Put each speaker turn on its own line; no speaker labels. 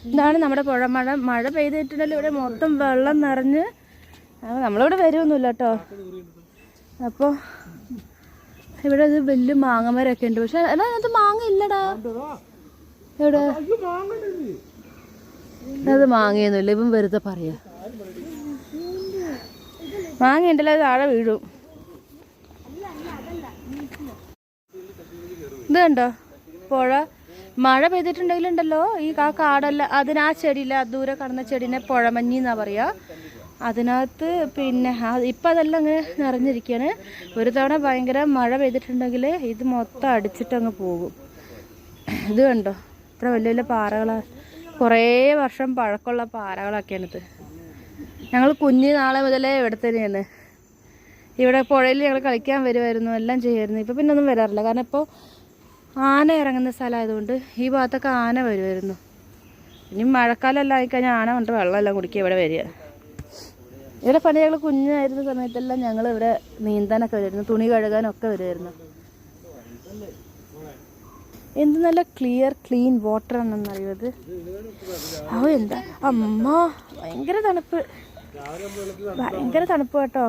ഇതാണ് നമ്മുടെ പുഴ. മഴ പെയ്തിട്ടുണ്ടല്ലോ ഇവിടെ മൊത്തം വെള്ളം നിറഞ്ഞ്. നമ്മളിവിടെ വരുമൊന്നുമില്ല കേട്ടോ. അപ്പോൾ ഇവിടെ ഇത് വലിയ മാങ്ങമരമൊക്കെ ഉണ്ട്. പക്ഷെ അതിനകത്ത് മാങ്ങ ഇല്ലടാ. എവിടെ അത് മാങ്ങയൊന്നുമില്ല. ഇപ്പം വെറുതെ പറയാ. മാങ്ങ ഉണ്ടല്ലോ, അത് താഴെ വീഴും. ഇത് കണ്ടോ പുഴ. മഴ പെയ്തിട്ടുണ്ടെങ്കിലുണ്ടല്ലോ ഈ കാടല്ല, അതിന് ആ ചെടിയില്ല, ദൂരെ കാണുന്ന ചെടീനെ പുഴമഞ്ഞി എന്നാ പറയാ. അതിനകത്ത് പിന്നെ ഇപ്പം അതെല്ലാം അങ്ങനെ നിറഞ്ഞിരിക്കുകയാണ്. ഒരു തവണ ഭയങ്കര മഴ പെയ്തിട്ടുണ്ടെങ്കിൽ ഇത് മൊത്തം അടിച്ചിട്ടങ്ങ് പോകും. ഇത് കണ്ടോ ഇത്ര വലിയ വലിയ പാറകളാണ്. കുറേ വർഷം പഴക്കമുള്ള പാറകളൊക്കെയാണിത്. ഞങ്ങൾ കുഞ്ഞ് നാളെ മുതലേ ഇവിടെ തന്നെയാണ്. ഇവിടെ പുഴയിൽ ഞങ്ങൾ കളിക്കാൻ വരുമായിരുന്നു, എല്ലാം ചെയ്യുമായിരുന്നു. ഇപ്പോൾ പിന്നെ ഒന്നും വരാറില്ല. കാരണം ഇപ്പോൾ ആന ഇറങ്ങുന്ന സ്ഥലമായതുകൊണ്ട് ഈ ഭാഗത്തൊക്കെ ആന വരുമായിരുന്നു. ഇനി മഴക്കാലമെല്ലാം ആയിക്കഴിഞ്ഞാൽ ആന കൊണ്ട് വെള്ളമെല്ലാം കുടിക്കുക ഇവിടെ വരിക. ഇവിടെ പണ്ട് ഞങ്ങൾ കുഞ്ഞായിരുന്ന സമയത്തെല്ലാം ഞങ്ങൾ ഇവിടെ നീന്താനൊക്കെ വരുമായിരുന്നു, തുണി കഴുകാനൊക്കെ വരുമായിരുന്നു. എന്ത് നല്ല ക്ലീൻ വാട്ടർ ആണെന്നറിയത്. എന്താ അമ്മ ഭയങ്കര തണുപ്പ് കേട്ടോ.